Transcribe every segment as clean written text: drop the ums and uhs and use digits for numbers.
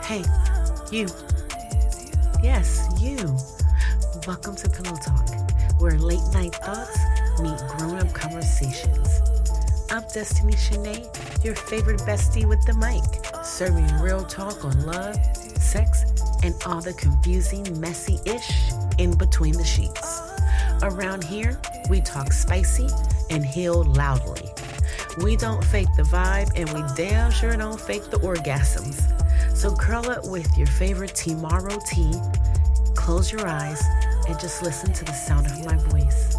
Hey, you. Yes, you. Welcome to Pillow Talk, where late night thoughts meet grown up conversations. I'm Destiny Shanae, your favorite bestie with the mic, serving real talk on love, sex, and all the confusing, messy ish in between the sheets. Around here, we talk spicy and heal loudly. We don't fake the vibe, and we damn sure don't fake the orgasms. So curl up with your favorite tomorrow tea, close your eyes, and just listen to the sound of my voice.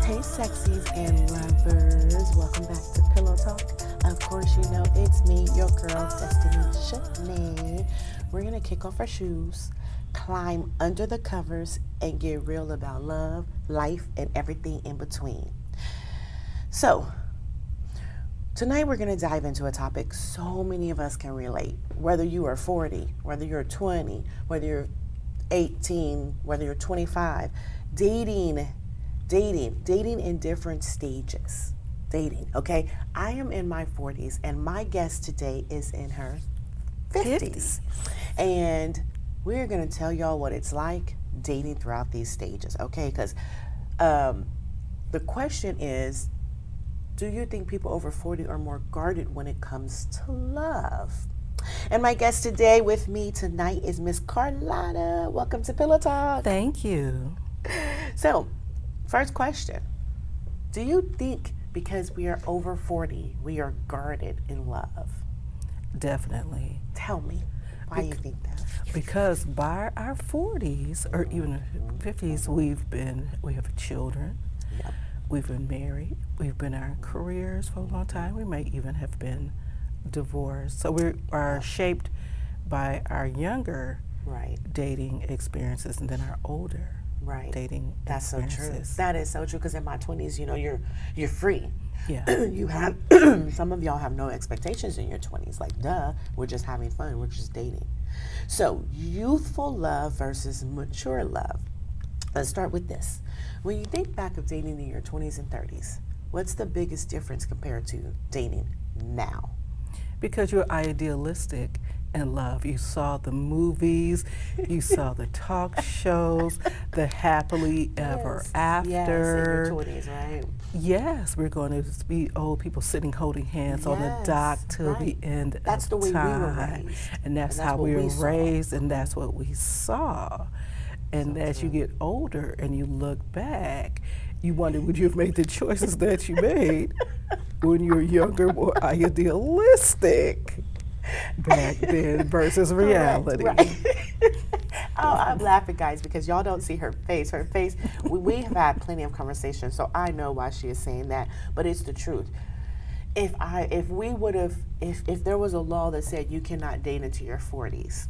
Hey sexies and lovers, welcome back to Pillow Talk. Of course you know it's me, your girl Destiny Shanae. We're gonna kick off our shoes, climb under the covers, and get real about love, life, and everything in between. So, tonight we're going to dive into a topic so many of us can relate. Whether you are 40, whether you're 20, whether you're 18, whether you're 25, dating in different stages. Dating, okay? I am in my 40s and my guest today is in her 50s. And we're going to tell y'all what it's like dating throughout these stages, okay? Because the question is, do you think people over 40 are more guarded when it comes to love? And my guest today with me tonight is Miss Carlotta. Welcome to Pillow Talk. Thank you. So, first question. Do you think because we are over 40, we are guarded in love? Definitely. Tell me why you think that. Because by our 40s or even 50s, we have children. Yep. We've been married. We've been in our careers for a long time. We may even have been divorced. So we are shaped by our younger dating experiences and then our older dating That's experiences. So true. That is so true because in my 20s, you know, you're free. Yeah. You have some of y'all have no expectations in your 20s. Like, duh, we're just having fun. We're just dating. So, youthful love versus mature love. Let's start with this. When you think back of dating in your 20s and 30s, what's the biggest difference compared to dating now? Because you're idealistic in love. You saw the movies, you saw the talk shows, the happily ever after. Yes, in your 20s, right? Yes, we're going to be old people sitting holding hands on the dock till the end That's of the way time. we were raised. And that's how we were raised, and that's what we saw. And as you get older and you look back, you wonder, would you have made the choices that you made when you were younger, more idealistic back then versus reality? Right. Oh, I'm laughing, guys, because y'all don't see her face. Her face, we have had plenty of conversations, so I know why she is saying that, but it's the truth. If there was a law that said you cannot date into your 40s,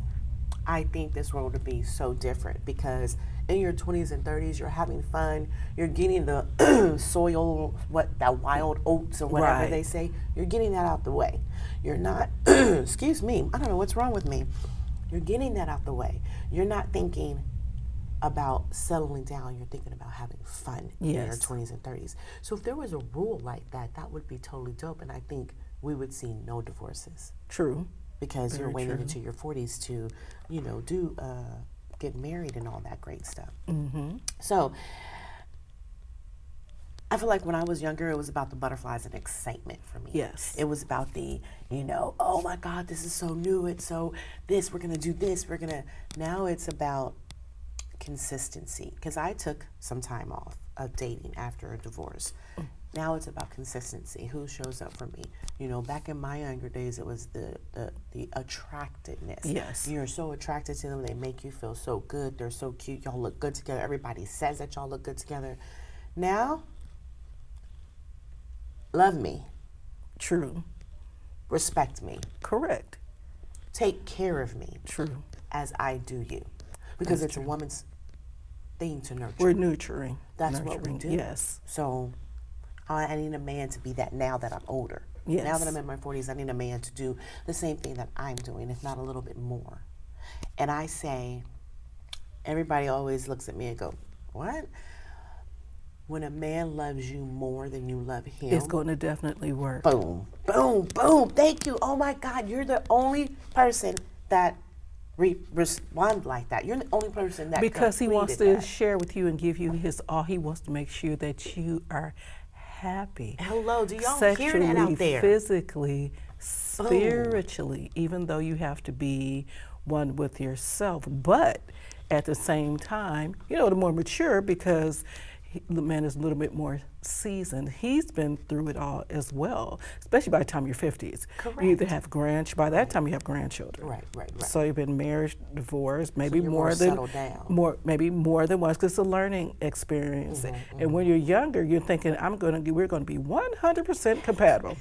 I think this world would be so different because in your 20s and 30s, you're having fun. You're getting the soil, that wild oats or whatever they say. You're getting that out the way. You're not, excuse me, I don't know what's wrong with me. You're getting that out the way. You're not thinking about settling down. You're thinking about having fun in your 20s and 30s. So if there was a rule like that, that would be totally dope. And I think we would see no divorces. True. Because you're waiting into your 40s to, get married and all that great stuff. Mm-hmm. So I feel like when I was younger, it was about the butterflies and excitement for me. Yes. It was about the, oh my God, this is so new. It's so this, we're going to do this. Now it's about consistency. Because I took some time off of dating after a divorce. Now it's about consistency. Who shows up for me? Back in my younger days, it was the attractiveness. Yes. You're so attracted to them. They make you feel so good. They're so cute. Y'all look good together. Everybody says that y'all look good together. Now, love me. True. Respect me. Correct. Take care of me. True. As I do you. Because it's a woman's thing to nurture. We're nurturing. That's what we do. Yes. So I need a man to be that now that I'm older. Yes. Now that I'm in my 40s, I need a man to do the same thing that I'm doing, if not a little bit more. And I say, everybody always looks at me and go, what? when a man loves you more than you love him, it's going to definitely work. Boom, boom, boom. Thank you. Oh my God, you're the only person that respond like that. You're the only person that because he wants to that. share with you and give you his all. He wants to make sure that you are happy. Hello, do y'all sexually, hear that out there? Physically, spiritually, even though you have to be one with yourself. But at the same time, you know, the more mature, because the man is a little bit more seasoned. He's been through it all as well, especially by the time you're 50s. Correct. You either have by that time you have grandchildren. Right. So you've been married, divorced, maybe So you're more than settled down. maybe more than once, because it's a learning experience. And when you're younger, you're thinking, we're going to be 100% compatible.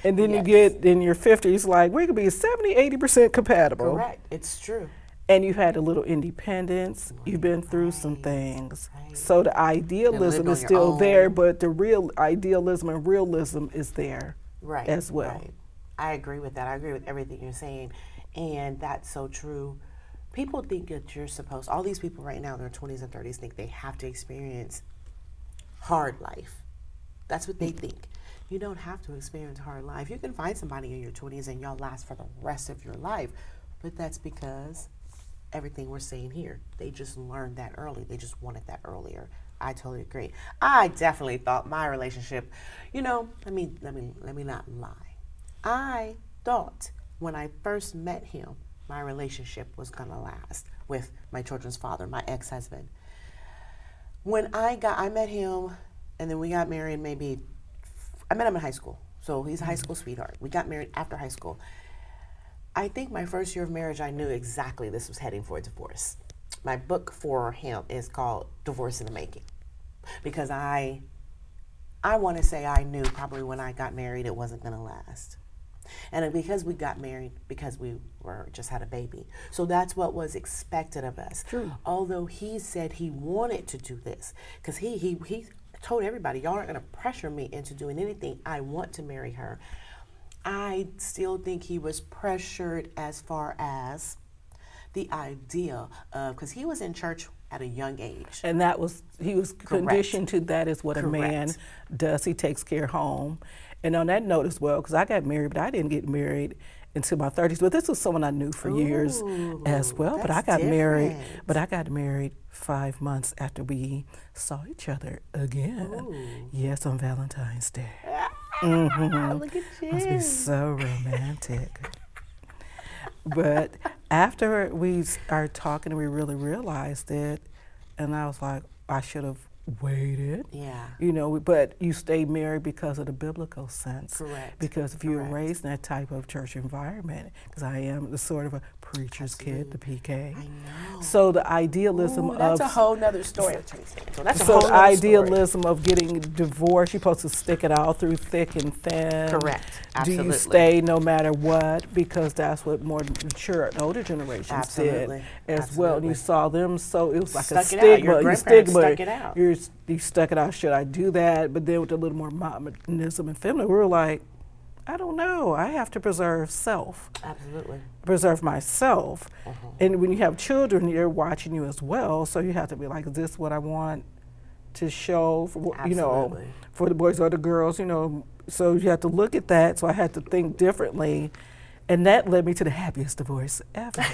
And then you get in your 50s, like, we're going to be 70, 80% compatible. Correct. It's true. And you've had a little independence. You've been through some things. So the idealism is still there, but the real idealism and realism is there as well. Right. I agree with that. I agree with everything you're saying. And that's so true. People think that you're supposed, all these people right now in their 20s and 30s think they have to experience hard life. That's what they think. You don't have to experience hard life. You can find somebody in your 20s and y'all last for the rest of your life. But that's because everything we're saying here, they just learned that early. They just wanted that earlier. I totally agree. I definitely thought my relationship, you know, let me not lie. I thought when I first met him, my relationship was gonna last with my children's father, my ex-husband. When I met him, and then we got married. I met him in high school, so he's a high school sweetheart. We got married after high school. I think my first year of marriage, I knew exactly this was heading for a divorce. My book for him is called Divorce in the Making, because I want to say I knew probably when I got married it wasn't going to last. And because we got married, because we just had a baby. So that's what was expected of us. True. Although he said he wanted to do this, because he told everybody, y'all aren't going to pressure me into doing anything. I want to marry her. I still think he was pressured as far as the idea of, because he was in church at a young age. And he was conditioned to that is what a man does. He takes care home. And on that note as well, because I got married, but I didn't get married until my 30s. But this was someone I knew for years as well. But I got married 5 months after we saw each other again. Ooh. Yes, on Valentine's Day. Look at you. Must be so romantic. But after we started talking, we really realized it, and I was like, I should have waited. Yeah. You know, but you stay married because of the biblical sense. Correct. Because if you were raised in that type of church environment, because I am the sort of a preacher's kid, the PK. I know. So the idealism that's of a whole nother story. So that's a so whole the nother idealism of getting divorced, you're supposed to stick it out through thick and thin. Correct. Absolutely. Do you stay no matter what? Because that's what more mature and older generations did as well. And you saw them, so it was like a stigma. You stuck it out. You stuck it out. Should I do that? But then with a little more modernism and feminine, we were like, I don't know. I have to preserve self. Absolutely. Preserve myself. And when you have children, they're watching you as well. So you have to be like, is this what I want to show for, you know, for the boys or the girls, you know? So you have to look at that. So I had to think differently. And that led me to the happiest divorce ever.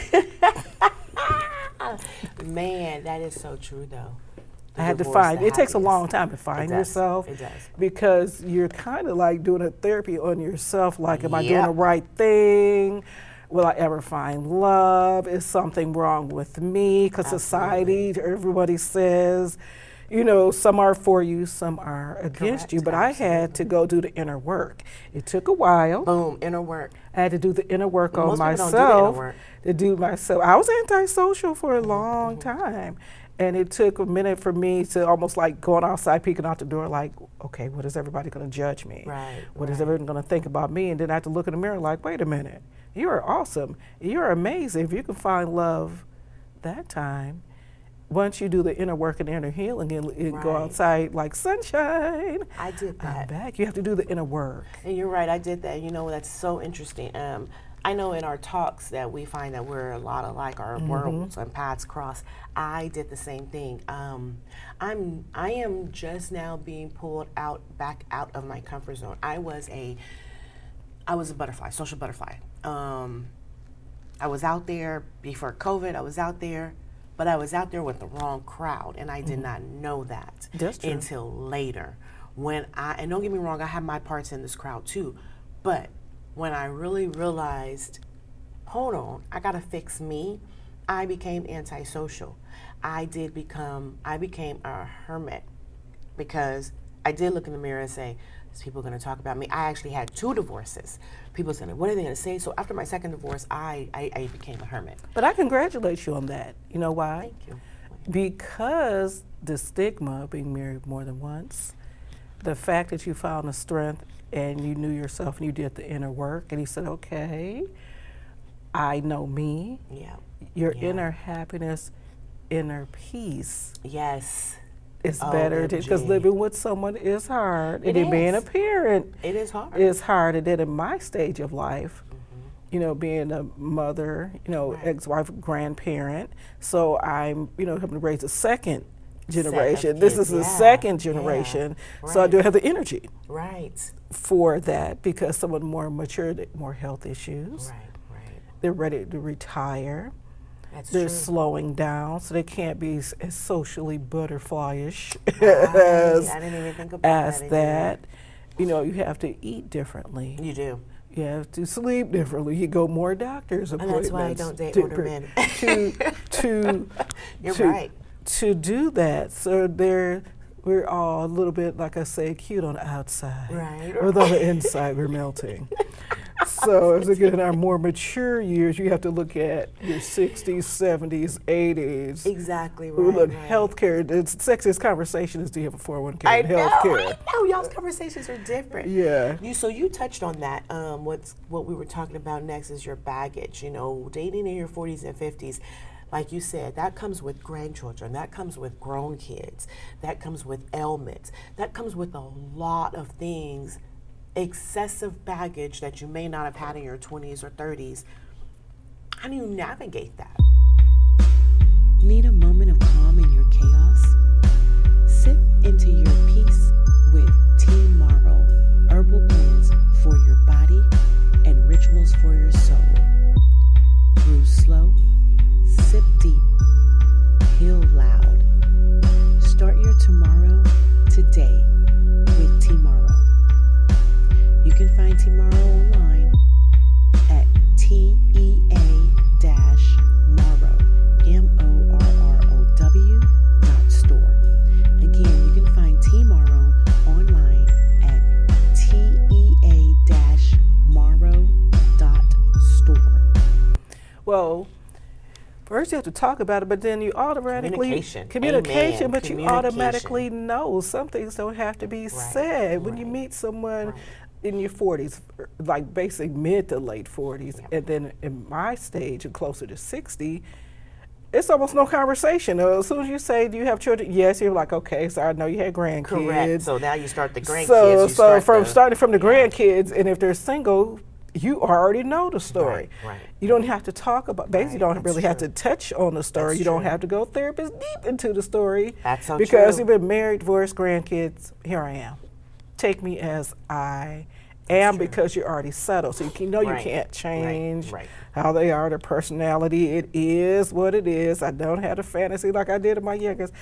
Man, that is so true, though. I had to find, it takes a long time to find yourself. It does. Because you're kind of like doing a therapy on yourself, like, am I doing the right thing? Will I ever find love? Is something wrong with me? Because society, everybody says, you know, some are for you, some are against you. But I had to go do the inner work. It took a while. Boom, inner work. I had to do the inner work on Most myself. people don't do the inner work. To do myself. I was antisocial for a long time. And it took a minute for me to almost like going outside, peeking out the door, like, okay, what is everybody going to judge me? What is everyone going to think about me? And then I had to look in the mirror like, wait a minute, you are awesome. You're amazing. If you can find love that time, once you do the inner work and inner healing and go outside like sunshine. I did that. I'm back. You have to do the inner work. And you're right, I did that. You know, that's so interesting. I know in our talks that we find that we're a lot alike, our worlds and paths cross. I did the same thing. I am just now being pulled back out of my comfort zone. I was a butterfly, social butterfly. I was out there before COVID. I was out there, but I was out there with the wrong crowd, and I did not know that until later. And don't get me wrong, I have my parts in this crowd too, but when I really realized, hold on, I gotta fix me, I became antisocial. I became a hermit, because I did look in the mirror and say, is people gonna talk about me? I actually had 2 divorces. People said, what are they gonna say? So after my second divorce, I became a hermit. But I congratulate you on that. You know why? Thank you. Because the stigma of being married more than once, the fact that you found the strength and you knew yourself and you did the inner work and you said, okay, I know me. Yeah. Your inner happiness, inner peace. Yes. It's better because living with someone is hard. And being a parent, it is hard. It's hard. And then in my stage of life, you know, being a mother, you know, ex-wife, grandparent, so I'm, you know, having to raise a second generation. This is the second generation, so I do have the energy for that, because someone more mature, more health issues. They're ready to retire. They're slowing down, so they can't be as socially butterflyish as, I didn't even think about that. You know, you have to eat differently. You do. You have to sleep differently. You go more doctor's appointments. And that's why I don't date older men. You're right. To do that, so we're all a little bit, like I say, cute on the outside. But on the inside, we're melting. So as we get in our more mature years, you have to look at your 60s, 70s, 80s. Exactly right. We look healthcare. The sexiest conversation is, do you have a 401k and healthcare? I know, y'all's conversations are different. Yeah. So you touched on that. What we were talking about next is your baggage. You know, dating in your 40s and 50s. Like you said, that comes with grandchildren, that comes with grown kids, that comes with ailments, that comes with a lot of things, excessive baggage that you may not have had in your 20s or 30s. How do you navigate that? Need a moment of calm in your chaos? Sip into your peace with tomorrow, herbal blends for your body and rituals for your soul. Brew slow. Sip deep, heal loud. Start your tomorrow today with Tomorrow. You can find Tomorrow online at tea-morrow, morrow.store. Again, you can find Tomorrow online at tea-morrow.store. Well, first you have to talk about it, but then you automatically communication, but you automatically know some things don't have to be said. When you meet someone in your 40s, like basically mid to late 40s, and then in my stage, closer to 60, it's almost no conversation. As soon as you say, do you have children? Yes, you're like, okay, so I know you had grandkids. Correct. So now you start the grandkids. Starting from the grandkids, and if they're single, you already know the story. You don't have to talk about, basically you don't really have to touch on the story. You don't have to go therapist deep into the story. That's so because you've been married, divorced, grandkids, here I am. Take me as I am, because you're already settled. So you know you can't change how they are, their personality. It is what it is. I don't have a fantasy like I did in my youngest.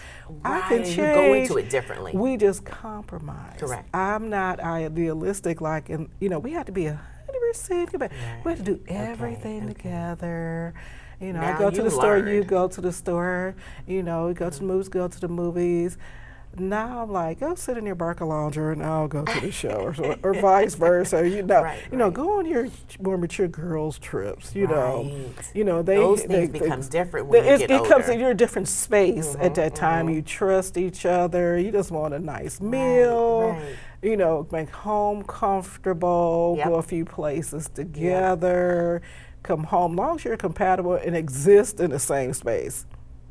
I can change. You go into it differently. We just compromise. Correct. I'm not idealistic like, and you know, we have to be 100%. We have to do everything together. You know, I go to the store, you go to the store. You know, we go to the movies, go to the movies. Now I'm like, go sit in your Barca lounger and I'll go to the show, or vice versa. You know, go on your more mature girls' trips. You know, those things become different when you get older. It comes in your different space at that time. You trust each other. You just want a nice meal. You know, make home comfortable. Go a few places together. Come home, long as you're compatible and exist in the same space.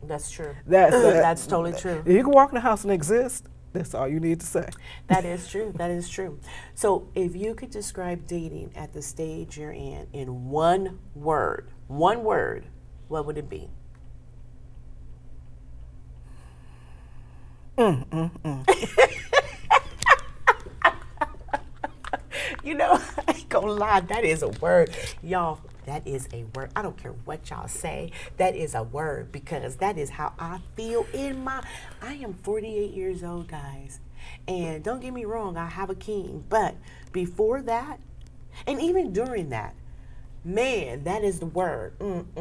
That's true. That's totally true. You can walk in the house and exist. That's all you need to say. That is true. That is true. So, if you could describe dating at the stage you're in one word, what would it be? You know, I ain't gonna lie, that is a word. Y'all, that is a word. I don't care what y'all say. That is a word because that is how I feel I am 48 years old, guys. And don't get me wrong, I have a king. But before that, and even during that, man, that is the word. Let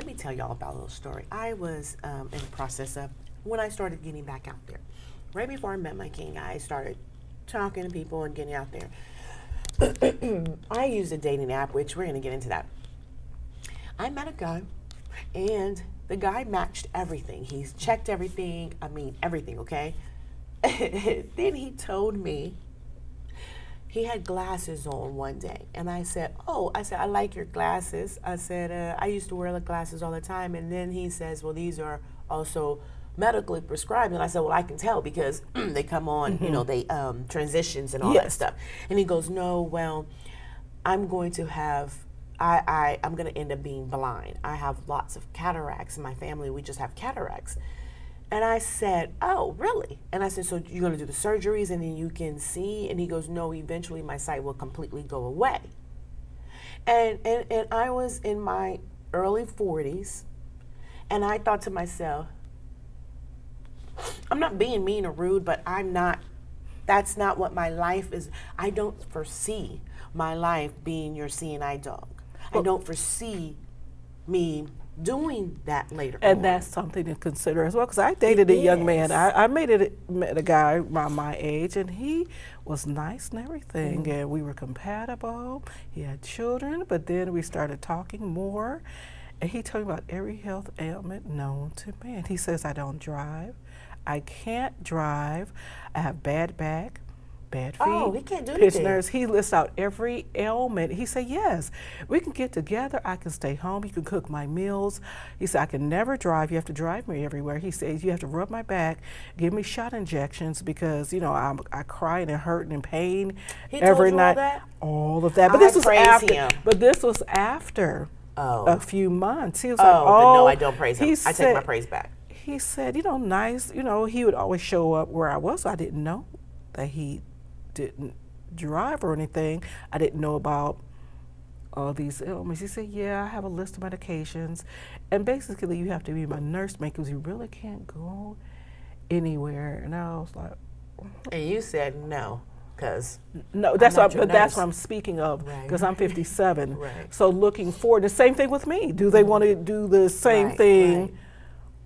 me tell y'all about a little story. I was in the process of, when I started getting back out there, right before I met my king, I started talking to people and getting out there. I used a dating app, which we're going to get into that. I met a guy, and the guy matched everything. He's checked everything. I mean, everything, okay? Then he told me he had glasses on one day. And I said, I like your glasses. I said, I used to wear the glasses all the time. And then he says, well, these are also medically prescribed. And I said, well, I can tell because they come on, they transitions and all that stuff. And he goes, no, well, I'm going to end up being blind. I have lots of cataracts in my family. We just have cataracts. And I said, oh, really? And I said, so you're going to do the surgeries and then you can see? And he goes, no, eventually my sight will completely go away. And I was in my early 40s, and I thought to myself, I'm not being mean or rude, but that's not what my life is. I don't foresee my life being your seeing eye dog. I don't foresee me doing that later And on. that's something to consider as well, because I dated a young man. I met a guy around my age, and he was nice and everything, and we were compatible. He had children, but then we started talking more, and he told me about every health ailment known to man. He says, I don't drive. I can't drive. I have bad back, bad feet. Oh, he can't do pitch anything. nerves. He lists out every ailment. He said, yes, we can get together. I can stay home. You can cook my meals. He said, I can never drive. You have to drive me everywhere. He says, you have to rub my back, give me shot injections because, I cry and hurt and in pain every night. All of that. But this was after. Him. But this was after a few months. He was like, but no, I don't praise him. I take my praise back. He said, nice, he would always show up where I was. So I didn't know that he didn't drive or anything. I didn't know about all these ailments. He said, yeah, I have a list of medications. And basically, you have to be my nursemaid because you really can't go anywhere. And I was like, and you said no. No, that's what I'm speaking of, because I'm 57. Right. So looking forward, the same thing with me. Do they want to do the same thing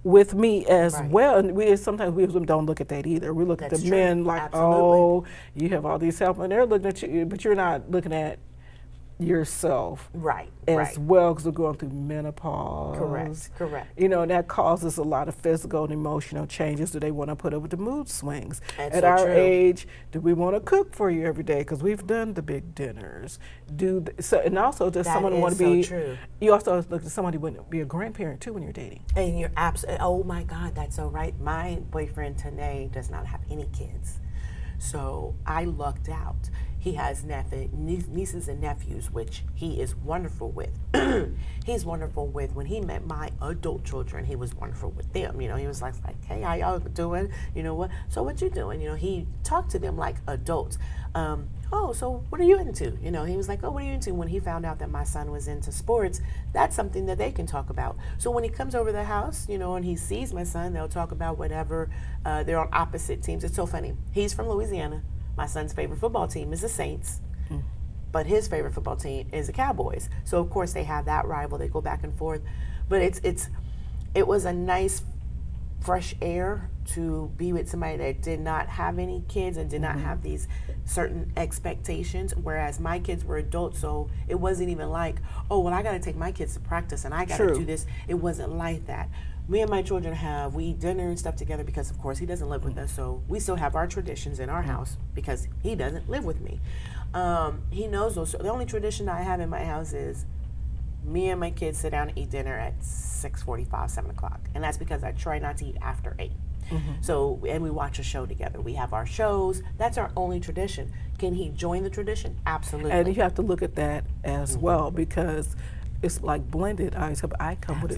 with me as well? And sometimes we don't look at that either. We look at the men like, absolutely. You have all these help, and they're looking at you, but you're not looking at yourself as well, because we're going through menopause. Correct. And that causes a lot of physical and emotional changes. Do they want to put up with the mood swings? That's At our age, do we want to cook for you every day? Because we've done the big dinners. And also, does someone want to be? True. You also look at somebody want to be a grandparent too when you're dating. And you're absolutely. Oh my God, that's so right. My boyfriend Tanae does not have any kids, so I lucked out. He has nieces and nephews, which he is wonderful with. He's wonderful with. When he met my adult children, he was wonderful with them. He was like, hey, how y'all doing? You know what? So what you doing? He talked to them like adults. So what are you into? He was like, oh, what are you into? When he found out that my son was into sports, that's something that they can talk about. So when he comes over the house, and he sees my son, they'll talk about whatever. They're on opposite teams. It's so funny. He's from Louisiana. My son's favorite football team is the Saints, but his favorite football team is the Cowboys. So of course they have that rival. They go back and forth, but it was a nice, fresh air to be with somebody that did not have any kids and did not have these certain expectations. Whereas my kids were adults, so it wasn't even like, oh, well, I got to take my kids to practice and I got to do this. It wasn't like that. Me and my children we eat dinner and stuff together because, of course, he doesn't live with us. So we still have our traditions in our house because he doesn't live with me. He knows those. So the only tradition I have in my house is me and my kids sit down and eat dinner at 6:45, 7 o'clock. And that's because I try not to eat after 8. So, and we watch a show together. We have our shows. That's our only tradition. Can he join the tradition? Absolutely. And you have to look at that as well, because it's like blended. I come with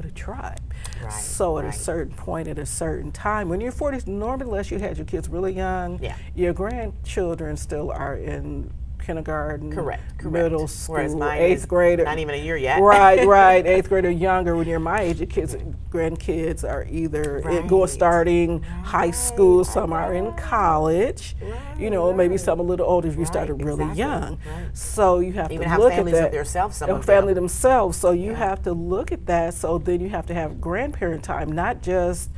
a tribe. Right, So at a right. certain point, at a certain time, when you're 40, normally unless you had your kids really young, Yeah. your grandchildren still are in kindergarten, Correct. middle school, Whereas mine 8th is grade. not even a year yet. Right, 8th grade or younger. When you're my age, your kids, grandkids are either starting high school, some are in college. You know, maybe some a little older if you started really young. So you have Even to have look at families that. of themselves, some A of family them. themselves. So you have to look at that. So then you have to have grandparent time, not just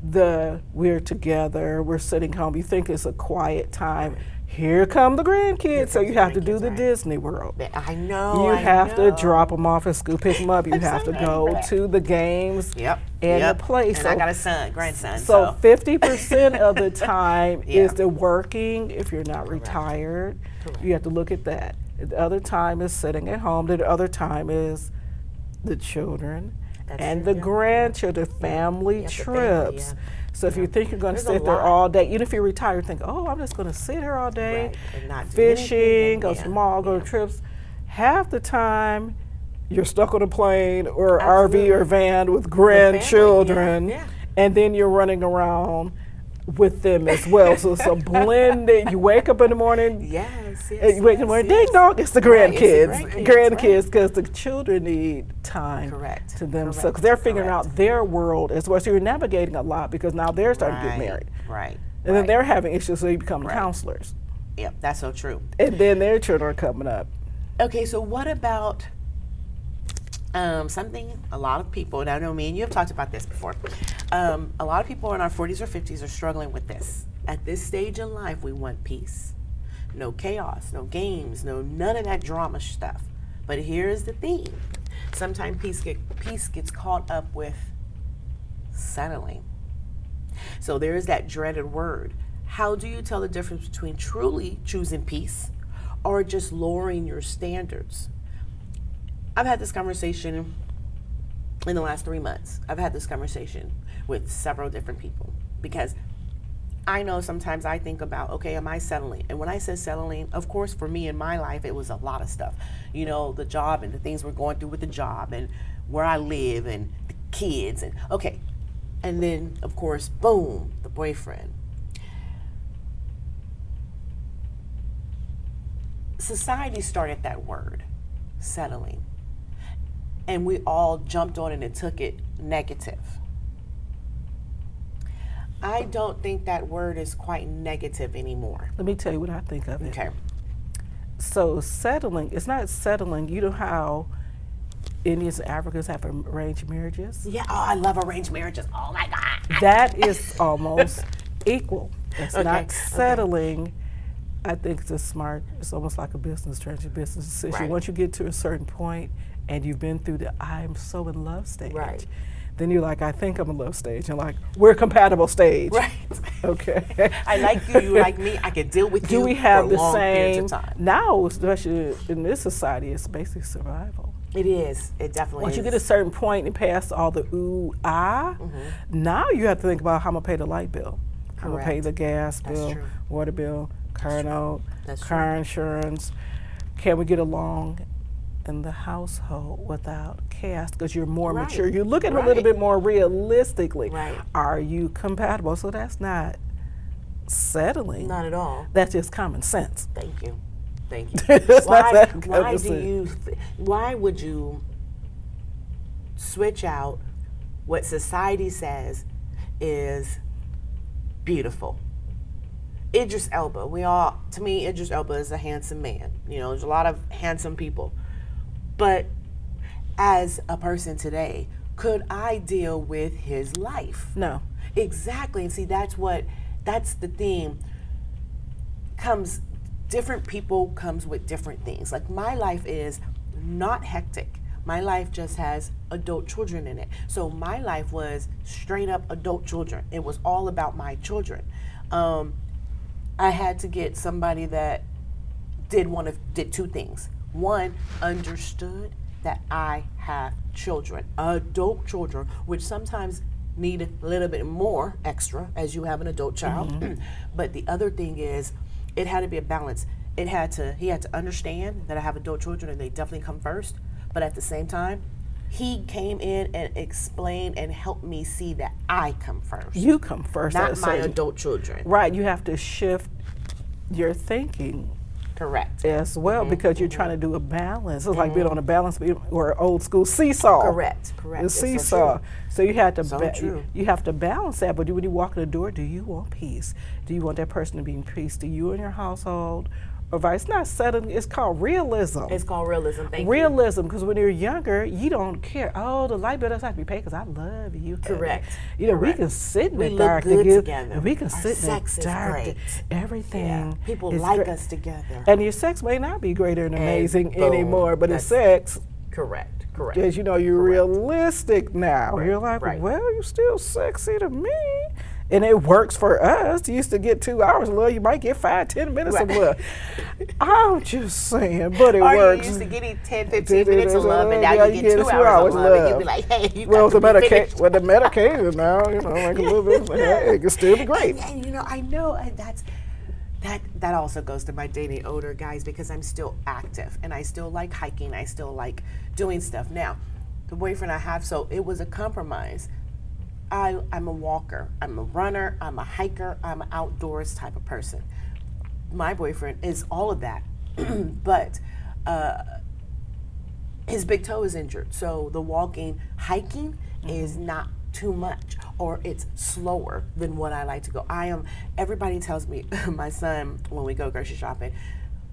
we're together, we're sitting home. You think it's a quiet time. Here come the grandkids, so you have to do the Disney World. I know. You have to drop them off at school, pick them up. You have to go to the games and the plays. And I got a grandson. So 50% of the time is the working if you're not retired. You have to look at that. The other time is sitting at home. The other time is the children and the grandchildren, family trips. So if you think you're going to sit there all day, even if you're retired, think, oh, I'm just going to sit here all day, and not do fishing, go anything. to the mall, go to trips. Half the time, you're stuck on a plane or RV or van with grandchildren, and then you're running around with them as well. So it's a blended. You wake up in the morning. You wake up in the morning. Ding dong, it's the grandkids. Grandkids, because the children need time to themselves. Because they're figuring out their world as well. So you're navigating a lot because now they're starting to get married. And then they're having issues, so you become counselors. Yep, that's so true. And then their children are coming up. Okay, so what about something a lot of people, and I know me and you have talked about this before, a lot of people in our 40s or 50s are struggling with this. At this stage in life, we want peace. No chaos, no games, none of that drama stuff. But here's the thing. Sometimes peace gets caught up with settling. So there is that dreaded word. How do you tell the difference between truly choosing peace or just lowering your standards? I've had this conversation in the last 3 months. I've had this conversation with several different people because I know sometimes I think about, okay, am I settling? And when I say settling, of course, for me in my life, it was a lot of stuff. You know, the job and the things we're going through with the job and where I live and the kids and okay. And then, of course, boom, the boyfriend. Society started that word, settling. And we all jumped on it and took it negative. I don't think that word is quite negative anymore. Let me tell you what I think of it. Okay. So settling, it's not settling. You know how Indians and Africans have arranged marriages? Yeah, oh, I love arranged marriages. Oh my God. That is almost equal. It's not settling. I think it's almost like a business decision. Right. Once you get to a certain point and you've been through the I'm so in love stage, then you're like, I think I'm in love stage. And like, we're compatible stage. Right. Okay. I like you, you like me, I can deal with you. Do we have for the long periods same, of time. now, especially in this society, it's basically survival. It is. It definitely Once is. you get a certain point and past all the ooh, now you have to think about how I'm going to pay the light bill. I'm going to pay the gas bill, water bill, car note, car insurance. Can we get along in the household without chaos? Because you're more mature. You look at it a little bit more realistically. Are you compatible? So that's not settling. Not at all. That's just common sense. Thank you. Thank you. Why would you switch out what society says is beautiful? Idris Elba, to me, Idris Elba is a handsome man. You know, there's a lot of handsome people. But as a person today, could I deal with his life? No. Exactly. And see, that's the thing. Different people comes with different things. Like my life is not hectic. My life just has adult children in it. So my life was straight up adult children. It was all about my children. I had to get somebody that did two things. One, understood that I have children, adult children, which sometimes need a little bit more extra as you have an adult child. But the other thing is, it had to be a balance. He had to understand that I have adult children and they definitely come first. But at the same time, he came in and explained and helped me see that I come first. You come first. Not my adult children. Right. You have to shift your thinking. Correct. As well, because you're trying to do a balance. It's like being on a balance beam or old school seesaw. Correct. The seesaw. So you have to you have to balance that. But when you walk in the door, do you want peace? Do you want that person to be in peace to you and your household? Or vice, not settling, it's called realism. It's called realism, thank you. Realism, because when you're younger, you don't care. Oh, the light bill doesn't have to be paid because I love you. Correct. You know, we can sit in the We dark look good and together. we can Our sit in sex the is dark. great. Everything. Yeah. People is like great. us together. And your sex may not be greater and amazing boom, anymore, but it's sex. Correct. As you know, you're realistic now. Right, You're like, right. well, you're still sexy to me. And it works for us. You used to get 2 hours of love. You might get 5-10 minutes of love. I'm just saying, but it works. You used to get 10-15 minutes of love, and now you get 2 hours of love. And you be like, hey, you well, got with to be finished. with the medication now, you know, like a little bit, it can still be great. And, you know, I know, and that also goes to my dating older guys, because I'm still active and I still like hiking. I still like doing stuff. Now, the boyfriend I have, so it was a compromise. I'm a walker, I'm a runner, I'm a hiker, I'm an outdoors type of person. My boyfriend is all of that, but his big toe is injured, so the hiking is not too much, or it's slower than what I like to go. Everybody tells me, my son, when we go grocery shopping,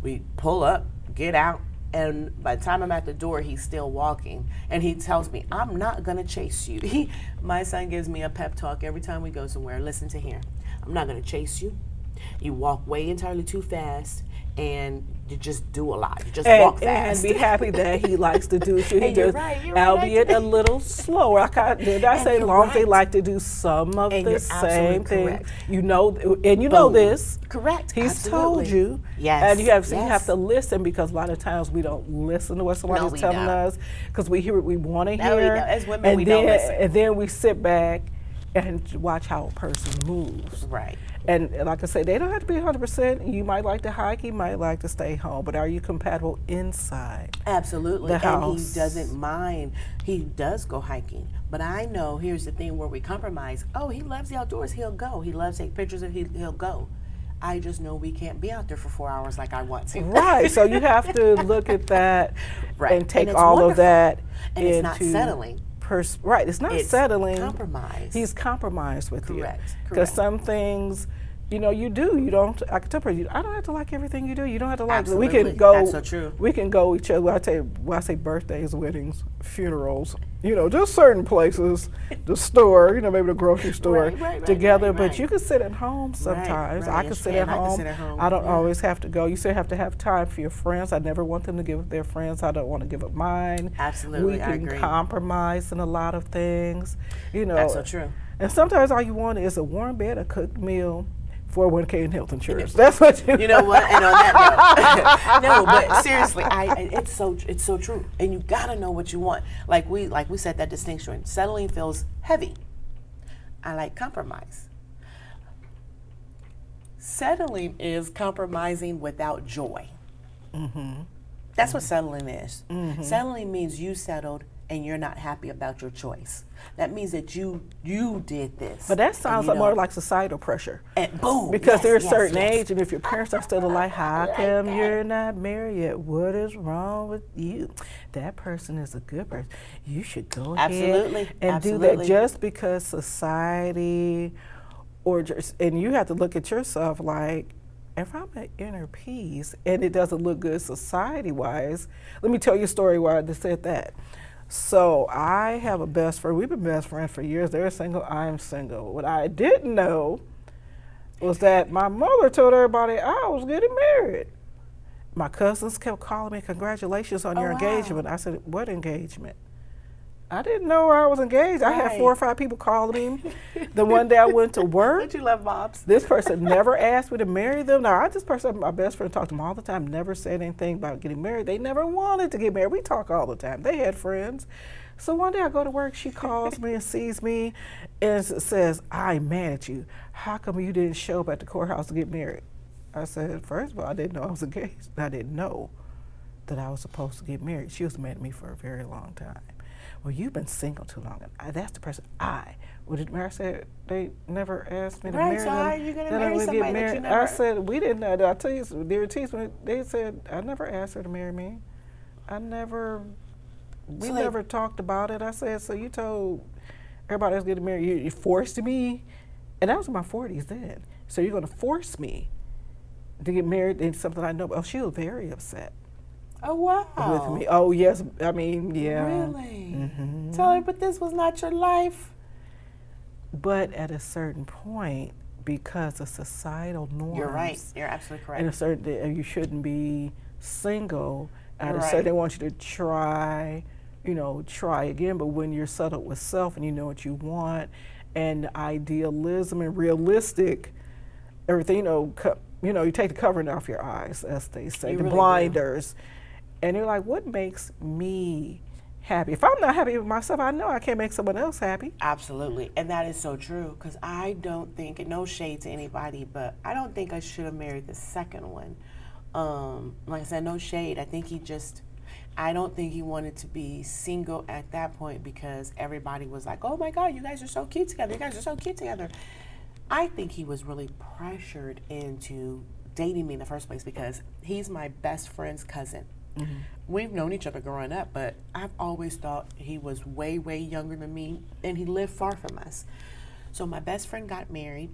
we pull up, get out, and by the time I'm at the door, he's still walking. And he tells me, I'm not going to chase you. My son gives me a pep talk every time we go somewhere. Listen to him. I'm not going to chase you. You walk way entirely too fast, and you just do a lot. You just walk fast. And be happy that he likes to do it. And you're right, albeit a little slower. Did I say long as they like to do some of the same thing? You know, and you know this. Correct. He's told you. Yes. And you have to listen, because a lot of times we don't listen to what somebody's telling us, because we hear what we want to hear. As women, we don't listen. And then we sit back and watch how a person moves. Right. And like I say, they don't have to be 100%. You might like to hike, you might like to stay home, but are you compatible inside? Absolutely. The house? And he doesn't mind. He does go hiking. But I know, here's the thing where we compromise. Oh, he loves the outdoors, he'll go. He loves to take pictures of he'll go. I just know we can't be out there for 4 hours like I want to. Right. So you have to look at that and take all wonderful. Of that and into it's not settling. Right, it's not settling. Compromise. He's compromised with you. Correct. Because some things, you know, you do. You don't. I can tell you, I don't have to like everything you do. You don't have to like. Absolutely. We can go. That's so true. We can go each other. When I say birthdays, weddings, funerals. You know, just certain places, the store. You know, maybe the grocery store together. But you can sit at home sometimes. I can sit at home. I don't always have to go. You still have to have time for your friends. I never want them to give up their friends. I don't want to give up mine. Absolutely, we can I agree. compromise in a lot of things. You know, that's so true. And sometimes all you want is a warm bed, a cooked meal, 401k and health insurance. That's what you know what? And on that note, no, but seriously, it's so true. And you gotta know what you want. Like we said, that distinction. Settling feels heavy. I like compromise. Settling is compromising without joy. Mm-hmm. That's what settling is. Mm-hmm. Settling means you settled and you're not happy about your choice. That means that you did this. But that sounds more like societal pressure. And boom. Because there's a certain age, and if your parents are still alive, how come you're not married yet? What is wrong with you? That person is a good person. You should go ahead and do that just because society, and you have to look at yourself like, if I'm at inner peace and it doesn't look good society-wise, let me tell you a story why I said that. So I have a best friend. We've been best friends for years. They're single. I'm single. What I didn't know was that my mother told everybody I was getting married. My cousins kept calling me, congratulations on your engagement. I said, what engagement? I didn't know I was engaged. I had 4 or 5 people calling me. The one day I went to work. Don't you love mobs? This person never asked me to marry them. Now, this person, my best friend, talked to them all the time, never said anything about getting married. They never wanted to get married. We talk all the time. They had friends. So one day I go to work, she calls me and sees me and says, I'm mad at you. How come you didn't show up at the courthouse to get married? I said, first of all, I didn't know I was engaged. I didn't know that I was supposed to get married. She was mad at me for a very long time. Well, you've been single too long. And that's the person I said, they never asked me to marry them. So how are you going to marry somebody that you never... I said, we didn't know. I tell you, they said, I never asked her to marry me. We never talked about it. I said, so you told everybody else getting married, you forced me? And I was in my 40s then. So you're going to force me to get married in something I know? Oh, she was very upset. Oh, wow. With me. Oh, yes. I mean, yeah. Really? Mm-hmm. Tell her, but this was not your life. But at a certain point, because of societal norms. You're right. You're absolutely correct. And a certain, you shouldn't be single. At a Right. certain, they want you to try again. But when you're settled with self and you know what you want, and idealism and realistic, everything, you take the covering off your eyes, as they say, the really blinders. Do. And you're like, what makes me happy? If I'm not happy with myself, I know I can't make someone else happy. Absolutely. And that is so true, because I don't think, and no shade to anybody, but I don't think I should have married the second one. Like I said, no shade. I don't think he wanted to be single at that point because everybody was like, oh my God, you guys are so cute together. You guys are so cute together. I think he was really pressured into dating me in the first place because he's my best friend's cousin. Mm-hmm. We've known each other growing up, but I've always thought he was way, way younger than me, and he lived far from us. So my best friend got married,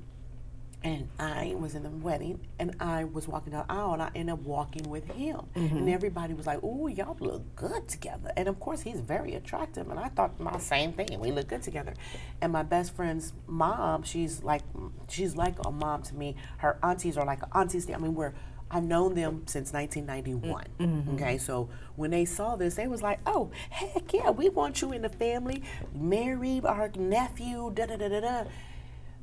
and I was in the wedding, and I was walking down the aisle, and I ended up walking with him. Mm-hmm. And everybody was like, ooh, y'all look good together. And of course, he's very attractive, and I thought my same thing. We look good together. And my best friend's mom, she's like a mom to me. Her aunties are like aunties. I mean, I've known them since 1991. Mm-hmm. Okay, so when they saw this, they was like, oh, heck yeah, we want you in the family. Marry our nephew, da-da-da-da-da.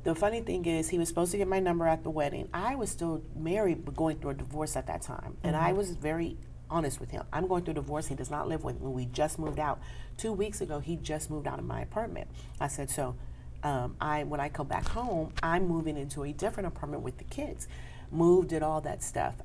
The funny thing is, he was supposed to get my number at the wedding. I was still married, but going through a divorce at that time. And I was very honest with him. I'm going through a divorce. He does not live with me. We just moved out. 2 weeks ago, he just moved out of my apartment. I said, so when I come back home, I'm moving into a different apartment with the kids. Moved, did all that stuff.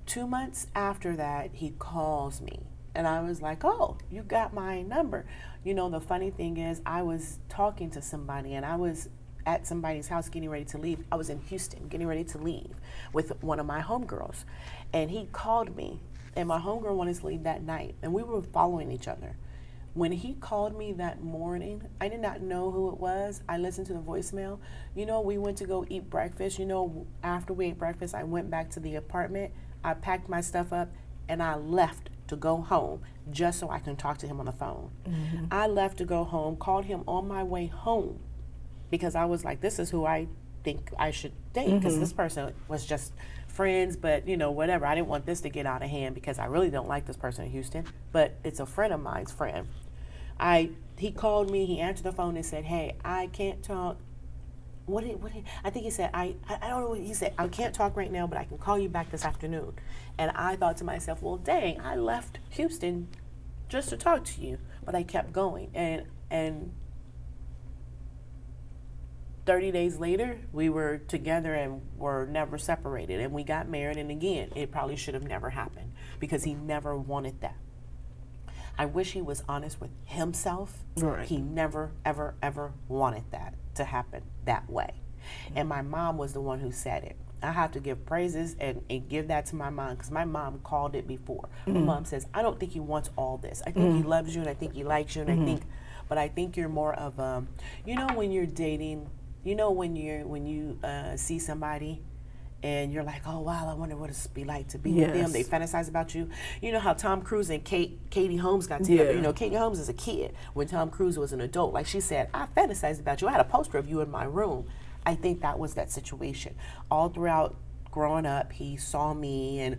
2 months after that, he calls me. And I was like, oh, you got my number. The funny thing is, I was talking to somebody, and I was at somebody's house getting ready to leave. I was in Houston getting ready to leave with one of my homegirls. And he called me, and my homegirl wanted to leave that night. And we were following each other. When he called me that morning, I did not know who it was. I listened to the voicemail. We went to go eat breakfast. After we ate breakfast, I went back to the apartment. I packed my stuff up, and I left to go home just so I can talk to him on the phone. Mm-hmm. I left to go home, called him on my way home because I was like, this is who I think I should date, because this person was just friends, but whatever. I didn't want this to get out of hand because I really don't like this person in Houston, but it's a friend of mine's friend. He called me, he answered the phone and said, hey, I can't talk. I think he said, I don't know what he said. I can't talk right now, but I can call you back this afternoon. And I thought to myself, well, dang, I left Houston just to talk to you. But I kept going. And 30 days later, we were together and were never separated. And we got married. And again, it probably should have never happened because he never wanted that. I wish he was honest with himself. Right. He never, ever, ever wanted that to happen that way. And my mom was the one who said it. I have to give praises and give that to my mom because my mom called it before. My mom says, I don't think he wants all this. I think he loves you and I think he likes you and I think you're more of when you're dating, when you see somebody and you're like, oh, wow, I wonder what it's be like to be with them. They fantasize about you. You know how Tom Cruise and Katie Holmes got together. Yeah. Katie Holmes is a kid when Tom Cruise was an adult. Like she said, I fantasized about you. I had a poster of you in my room. I think that was that situation. All throughout growing up, he saw me and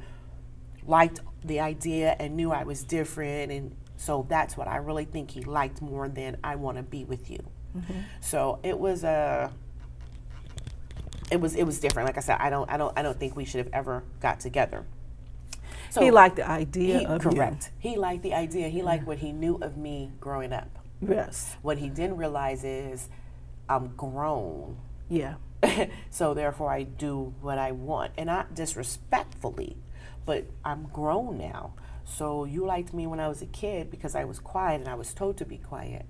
liked the idea and knew I was different. And So that's what I really think he liked more than I want to be with you. So it was it was different. Like I said, I don't think we should have ever got together. So he liked the idea of correct. He liked the idea. He liked what he knew of me growing up. Yes. What he didn't realize is I'm grown. Yeah. So therefore I do what I want. And not disrespectfully, but I'm grown now. So you liked me when I was a kid because I was quiet and I was told to be quiet.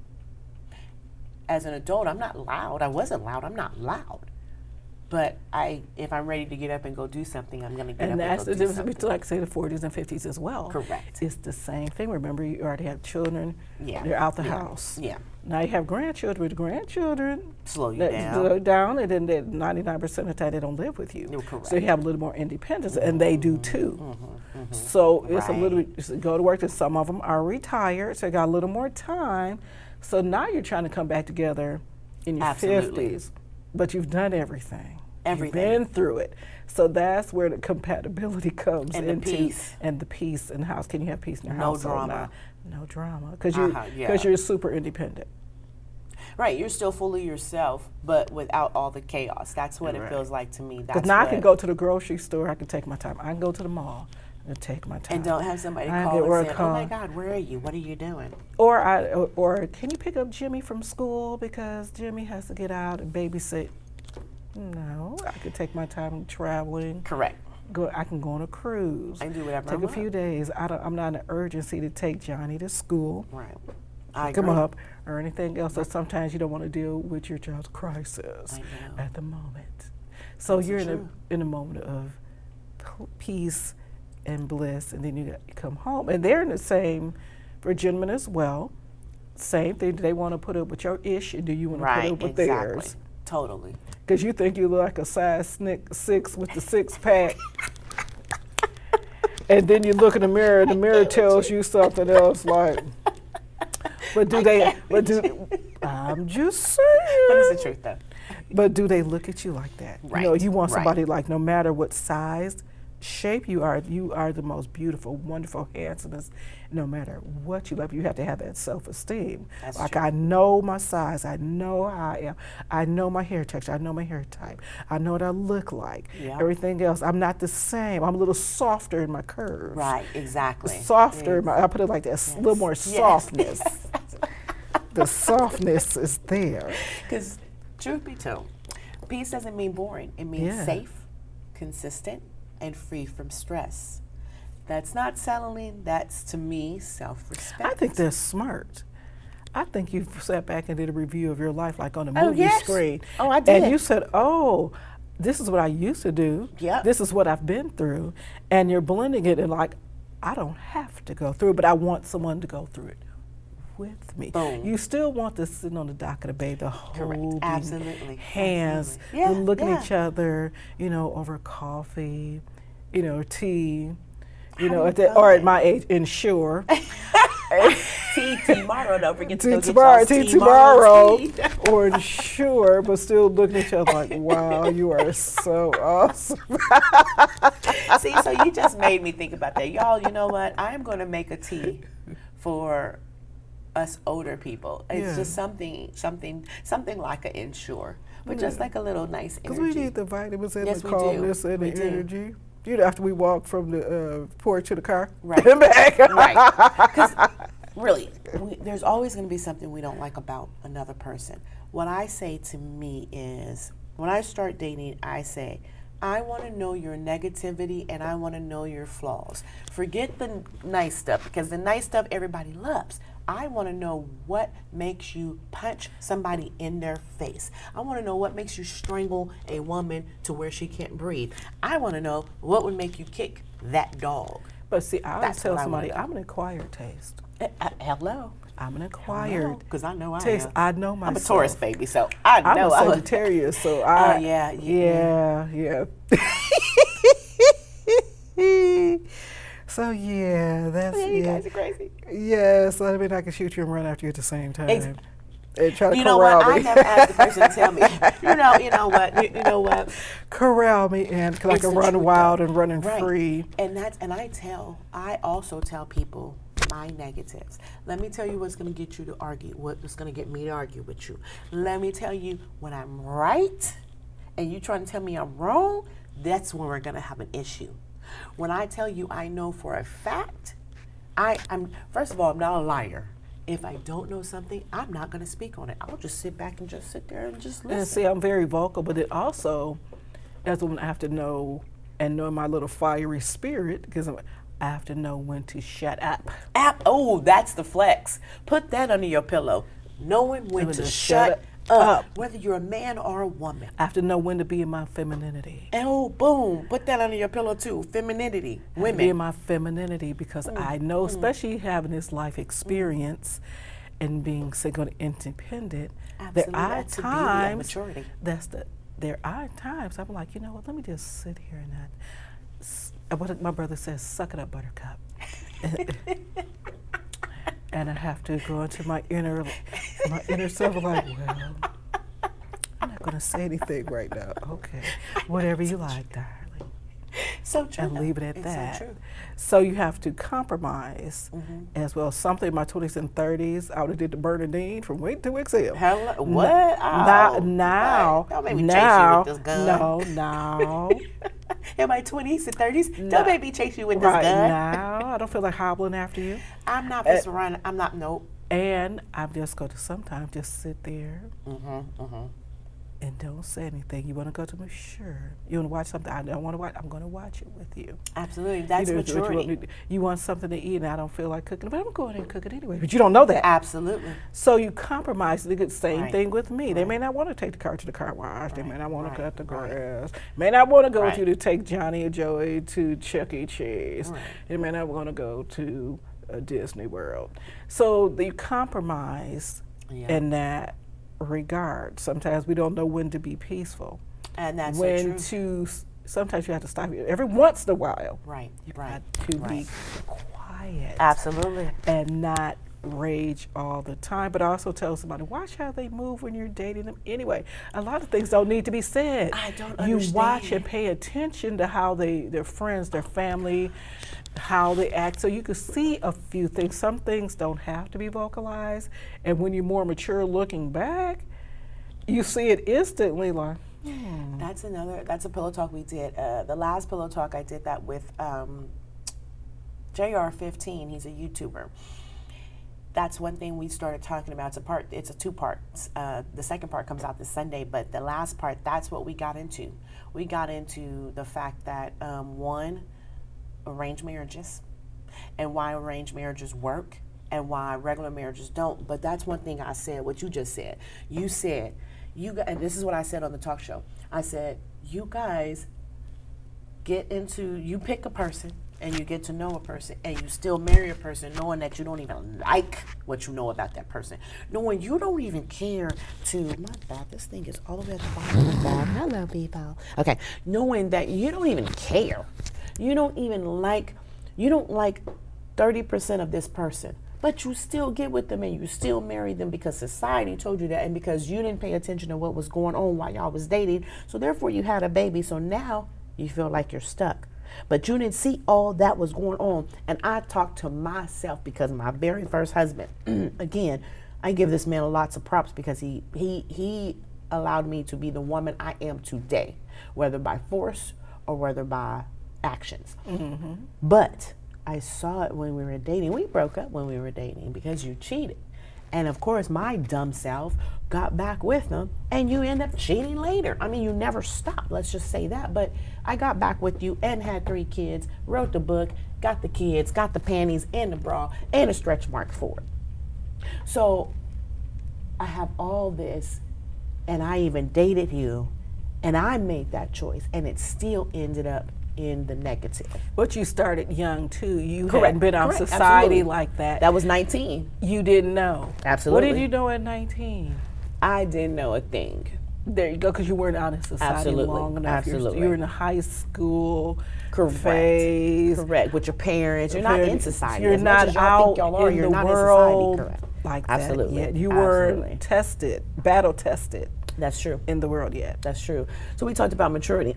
As an adult, I'm not loud. I wasn't loud. I'm not loud. But if I'm ready to get up and go do something, I'm going to get up and go do something. And that's the difference between, like, say, the 40s and 50s as well. Correct. It's the same thing. Remember, you already have children. Yeah. They're out the house. Yeah. Now you have grandchildren. With grandchildren, slow you down, and then 99% of the time they don't live with you. Correct. So you have a little more independence, and they do too. So it's a little bit, go to work, and some of them are retired, so they got a little more time. So now you're trying to come back together in your 50s, but you've done everything. You've been through it. So that's where the compatibility comes and into. The peace. And the peace in the house. Can you have peace in your house? No drama. No drama. Because you're super independent. Right. You're still fully yourself, but without all the chaos. That's what it feels like to me. Because now I can go to the grocery store. I can take my time. I can go to the mall. And take my time. And don't have somebody call and say, "Oh my God, where are you? What are you doing?" Or can you pick up Jimmy from school because Jimmy has to get out and babysit? No, I could take my time traveling. Correct. I can go on a cruise. I can do whatever. Take a few days. I'm not in an urgency to take Johnny to school. Right. Pick him up or anything else. So sometimes you don't want to deal with your child's crisis at the moment. So you're in a moment of peace and bliss, and then you come home, and they're in the same for gentlemen as well. Same thing. Do they want to put up with your ish, and do you want to put up with theirs? Totally. Because you think you look like a size 6 with the 6-pack, and then you look in the mirror, and the mirror tells you something else. Like, but do they? I'm just saying. But it's the truth, though. But do they look at you like that? Right. You know, you want somebody like, no matter what size, shape you are the most beautiful, wonderful, handsomest. No matter what you love, you have to have that self-esteem. That's like, true. I know my size, I know how I am, I know my hair texture, I know my hair type, I know what I look like. Yeah. Everything else, I'm not the same. I'm a little softer in my curves. Right, exactly. Softer, I put it like that, a little more softness. The softness is there. Because truth be told, peace doesn't mean boring. It means safe, consistent, and free from stress. That's not settling. That's, to me, self-respect. I think that's smart. I think you sat back and did a review of your life, like on a movie screen. Oh, I did. And you said, oh, this is what I used to do. Yep. This is what I've been through. And you're blending it, and like, I don't have to go through it, but I want someone to go through it with me. Boom. You still want to sit on the dock of the bay, the holding hands, Absolutely. looking at each other, over coffee, tea, or at my age, ensure. Tea tomorrow, don't forget to go tea tomorrow, or ensure, but still looking at each other like, wow, you are so awesome. See, so you just made me think about that. Y'all, you know what? I'm going to make a tea for us older people. It's just something like an ensure, but just like a little nice energy. Because we need the vitamins and Yes, the we do. calmness and We the do. energy. After we walk from the porch to the car, Right. and back. Right. Because really, there's always going to be something we don't like about another person. What I say to me is, when I start dating, I say, I want to know your negativity and I want to know your flaws. Forget the nice stuff, because the nice stuff everybody loves. I want to know what makes you punch somebody in their face. I want to know what makes you strangle a woman to where she can't breathe. I want to know what would make you kick that dog. But see, I always That's tell what I somebody, wanna know. I'm an acquired taste. Hello. I'm an acquired Because I know I taste. am. I know myself. I'm a Taurus baby, so I know I'm a I Sagittarius, so yeah. So yeah, that's You guys are crazy. Yeah, so I mean, I can shoot you and run after you at the same time. And try to You know corral what? me. I never asked the person to tell me. You know what? Corral me in, because I It's can the run truth, wild though. and running Right. free. And I also tell people my negatives. Let me tell you what's going to get you to argue, what's going to get me to argue with you. Let me tell you when I'm right and you trying to tell me I'm wrong, that's when we're going to have an issue. When I tell you I know for a fact, I'm first of all, I'm not a liar. If I don't know something, I'm not going to speak on it. I'll just sit back and just sit there and just listen. And see, I'm very vocal, but it also, as a woman, I have to know and know my little fiery spirit, because I have to know when to shut up. Oh, that's the flex. Put that under your pillow. Knowing when to shut up, whether you're a man or a woman. I have to know when to be in my femininity. Oh, boom. Put that under your pillow, too. Femininity. Women. Be in my femininity, because I know, especially having this life experience and being single and independent, there are times, there are times I'm like, you know what, let me just sit here and what my brother says, suck it up, buttercup. And I have to go into my inner self, like, well, I'm not going to say anything right now. Okay, whatever you like, darling. So true. And leave it at that. So true. So you have to compromise as well. Something in my 20s and 30s, I would have did the Bernadine from Wait to Exhale. Hello, what? Now, don't make me chase you with this gun. No. In my 20s and 30s, don't make me chase you with this Right gun. now, I don't feel like hobbling after you. I'm not just running. I'm not, nope. And I'm just going to sometimes just sit there and don't say anything. You want to go to me? Sure. You want to watch something I don't want to watch? I'm going to watch it with you. Absolutely. That's maturity. You want something to eat and I don't feel like cooking, but I'm going and cook it anyway. But you don't know that. Absolutely. So you compromise. The same thing with me. Right. They may not want to take the car to the car wash. They may not want to cut the grass. May not want to go with you to take Johnny or Joey to Chuck E. Cheese. They may not want to go to Disney World. So you compromise in that regard. Sometimes we don't know when to be peaceful. And that's when so true. Sometimes you have to stop every once in a while. Right. You got to be quiet. Absolutely. And not rage all the time. But also tell somebody, watch how they move when you're dating them. Anyway, a lot of things don't need to be said. I don't understand. You watch and pay attention to how their friends, their family, how they act, so you can see a few things. Some things don't have to be vocalized, and when you're more mature looking back, you see it instantly, like, That's a pillow talk we did. The last pillow talk I did that with JR15, he's a YouTuber. That's one thing we started talking about. It's a two parts. The second part comes out this Sunday, but the last part, that's what we got into. We got into the fact that one, arranged marriages and why arranged marriages work and why regular marriages don't. But that's one thing I said, what you just said. You said, and this is what I said on the talk show. I said, you guys you pick a person and you get to know a person and you still marry a person knowing that you don't even like what you know about that person. Knowing you don't even care my bad, this thing is all the way at the bottom. My bad. Hello, people. Okay, knowing that you don't even care. You don't like 30% of this person, but you still get with them and you still marry them because society told you that and because you didn't pay attention to what was going on while y'all was dating. So therefore you had a baby. So now you feel like you're stuck. But you didn't see all that was going on. And I talked to myself because my very first husband, again, I give this man lots of props because he allowed me to be the woman I am today, whether by force or whether by actions. But I saw it when we were dating. We broke up when we were dating because you cheated. And of course, my dumb self got back with him and you end up cheating later. I mean, you never stopped, let's just say that. But I got back with you and had 3 kids, wrote the book, got the kids, got the panties and the bra and a stretch mark for it. So I have all this and I even dated you and I made that choice and it still ended up in the negative. But you started young too. You hadn't been out society like that. That was 19. You didn't know. Absolutely. What did you know at 19? I didn't know a thing. There you go, because you weren't out in society long enough. Absolutely. You're in the high school phase. Correct. With your parents. You're not in society. You're not out in you're the not world in society. Correct. like that Absolutely. yet. You weren't tested, battle tested. That's true. In the world yet. That's true. So we talked about maturity.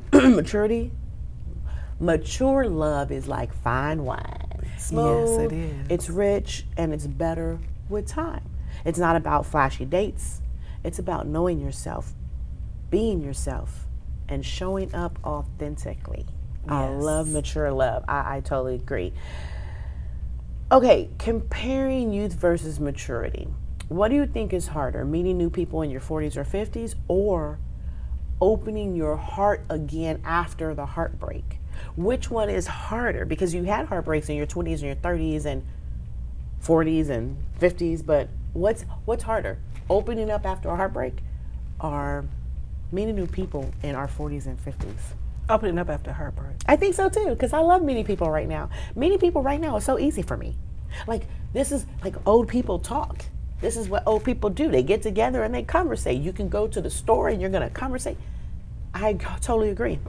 Mature love is like fine wine. smooth, Yes, it is. it's rich, and it's better with time. It's not about flashy dates. It's about knowing yourself, being yourself, and showing up authentically. I love mature love. I totally agree. Okay, comparing youth versus maturity. What do you think is harder, meeting new people in your 40s or 50s, or opening your heart again after the heartbreak? Which one is harder? Because you had heartbreaks in your 20s and your 30s and 40s and 50s, but what's harder? Opening up after a heartbreak or meeting new people in our 40s and 50s? Opening up after heartbreak. I think so too, because I love meeting people right now. Meeting people right now is so easy for me. Like, this is like old people talk. This is what old people do. They get together and they conversate. You can go to the store and you're going to conversate. I totally agree.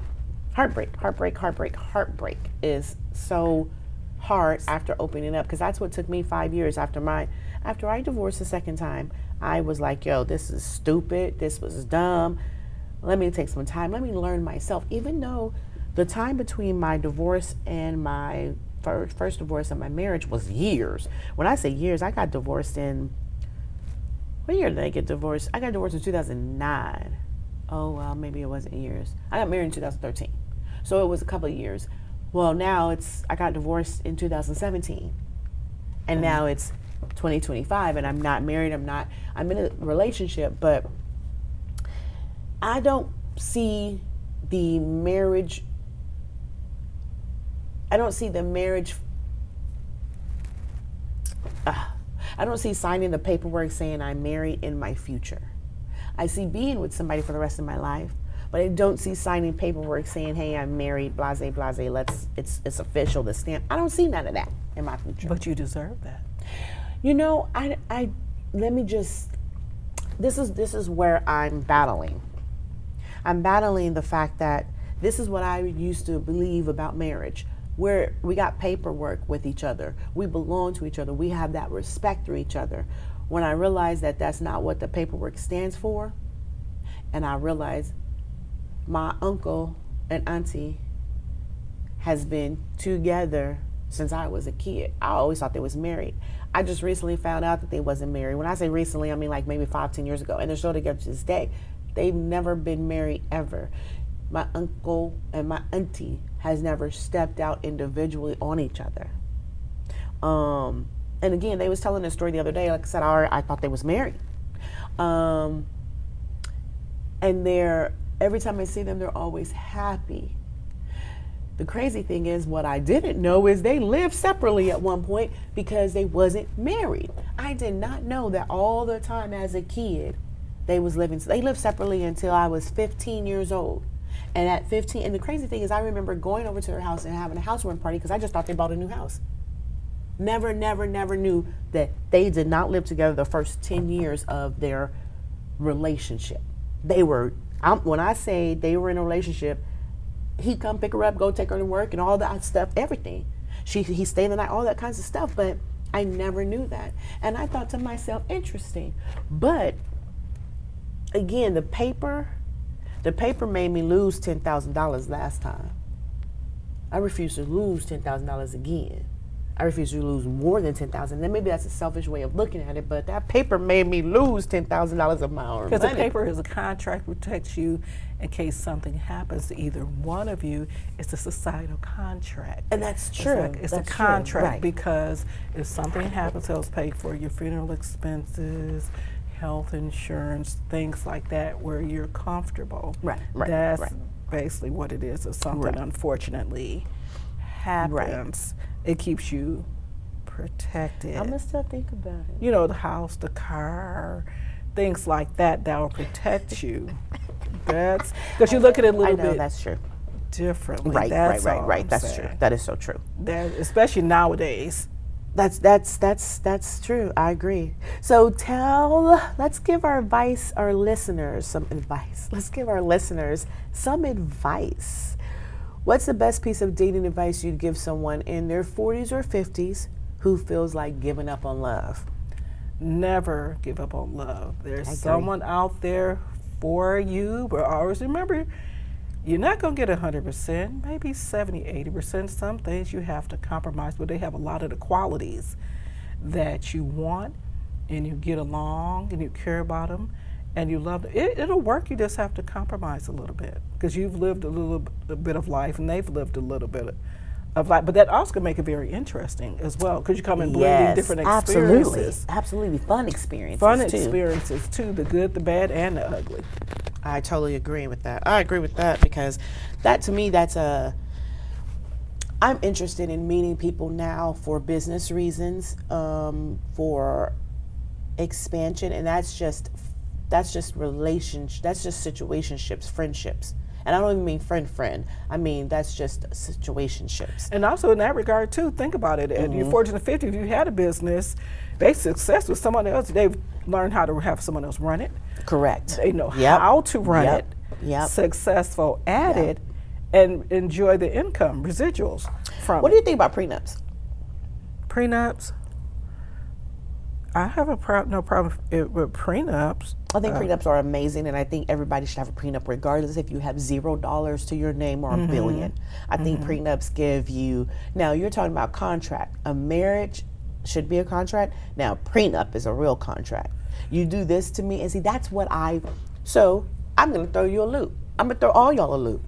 Heartbreak is so hard after opening up, because that's what took me 5 years after I divorced the second time. I was like, yo, this is stupid. This was dumb. Let me take some time. Let me learn myself. Even though the time between my divorce and my first divorce and my marriage was years. When I say years, I got divorced in, what year did I get divorced? I got divorced in 2009. Oh, well, maybe it wasn't years. I got married in 2013. So it was a couple of years. Well, now I got divorced in 2017. And now it's 2025 and I'm not married. I'm in a relationship, but I don't see the marriage. I don't see signing the paperwork saying I'm married in my future. I see being with somebody for the rest of my life, but I don't see signing paperwork saying, hey, I'm married, blase, it's official, the stamp. I don't see none of that in my future. But you deserve that. You know, this is where I'm battling. I'm battling the fact that this is what I used to believe about marriage, where we got paperwork with each other. We belong to each other. We have that respect for each other. When I realized that that's not what the paperwork stands for, and I realized my uncle and auntie has been together since I was a kid. I always thought they was married. I just recently found out that they wasn't married. When I say recently, I mean like maybe 5-10 years ago, and they're still together to this day. They've never been married ever. My uncle and my auntie has never stepped out individually on each other. And again, they was telling a story the other day. Like I said, I thought they was married. And every time I see them, they're always happy. The crazy thing is, what I didn't know is they lived separately at one point because they wasn't married. I did not know that all the time as a kid. They lived separately until I was 15 years old. And at 15, and the crazy thing is I remember going over to their house and having a housewarming party because I just thought they bought a new house. Never knew that they did not live together the first 10 years of their relationship. When I say they were in a relationship, he'd come pick her up, go take her to work and all that stuff, everything. He stayed the night, all that kinds of stuff, but I never knew that. And I thought to myself, interesting. But again, the paper made me lose $10,000 last time. I refuse to lose $10,000 again. I refuse to lose more than $10,000. Then maybe that's a selfish way of looking at it, but that paper made me lose $10,000 of my own money. Because the paper is a contract, protects you in case something happens to either one of you. It's a societal contract. And that's true. It's a contract, because if something happens, it'll pay for your funeral expenses, health insurance, things like that, where you're comfortable. That's basically what it is. If something unfortunately happens, it keeps you protected. I'm gonna still think about it. You know, the house, the car, things like that will protect you. That's because you look at it a little bit. That's true. Differently. Right. That's true. That is so true. Especially nowadays. That's true. I agree. So let's give our listeners some advice. Let's give our listeners some advice. What's the best piece of dating advice you'd give someone in their 40s or 50s who feels like giving up on love? Never give up on love. There's someone out there for you, but always remember, You're not going to get 100%, maybe 70, 80%. Some things you have to compromise, but they have a lot of the qualities that you want, and you get along, and you care about them, and you love them. It'll work. You just have to compromise a little bit because you've lived a bit of life, and they've lived a little bit of life. But that also can make it very interesting as well because you come and blending different experiences. Absolutely. Fun experiences Experiences too, the good, the bad, and the ugly. I totally agree with that. I agree with that because that to me, I'm interested in meeting people now for business reasons, for expansion, and that's just relationships, that's just situationships, friendships. And I don't even mean friend. I mean, that's just situationships. And also in that regard too, think about it. At your 40s and 50s, if you had a business, they success with someone else, they've learned how to have someone else run it. Correct. They know how to run it, successful at it, and enjoy the income, residuals from What do you think about prenups? Prenups? I have no problem with prenups. I think prenups are amazing, and I think everybody should have a prenup regardless if you have $0 to your name or a billion. I think prenups give you, now you're talking about contract. A marriage should be a contract. Now prenup is a real contract. You do this to me, and see, that's so I'm going to throw you a loop. I'm going to throw all y'all a loop.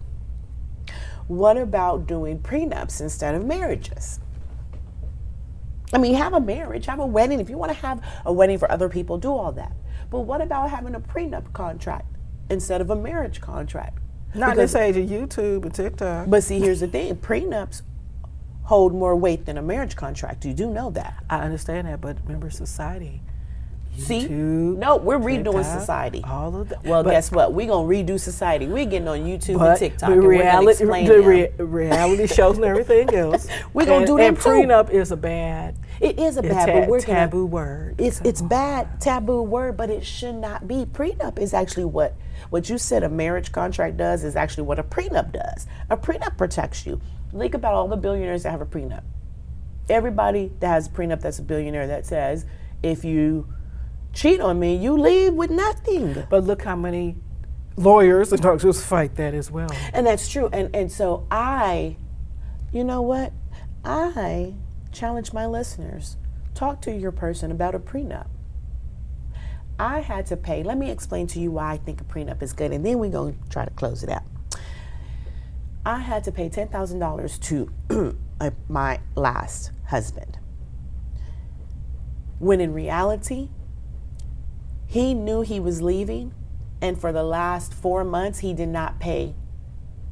What about doing prenups instead of marriages? I mean, have a marriage, have a wedding. If you want to have a wedding for other people, do all that. But what about having a prenup contract instead of a marriage contract? Not this age of YouTube and TikTok. But see, here's the thing. Prenups hold more weight than a marriage contract. You do know that. I understand that, but remember society. See? YouTube, No, we're redoing TikTok, society. all of that. Well, But- guess what? We're going to redo society. We're getting on YouTube But and TikTok. the and we're gonna explain them. reality shows and everything else. We're gonna do them and too. prenup is a bad, It is a bad, but we're gonna, taboo word. It's bad, taboo word, but it should not be. Prenup is actually what you said a marriage contract does is actually what a prenup does. A prenup protects you. Think about all the billionaires that have a prenup. Everybody that has a prenup that's a billionaire that says, if you cheat on me, you leave with nothing. But look how many lawyers and doctors fight that as well. And that's true. And so you know what? I challenge my listeners. Talk to your person about a prenup. I had to pay. Let me explain to you why I think a prenup is good, and then we're going to try to close it out. I had to pay $10,000 to my last husband. When in reality, he knew he was leaving, and for the last 4 months, he did not pay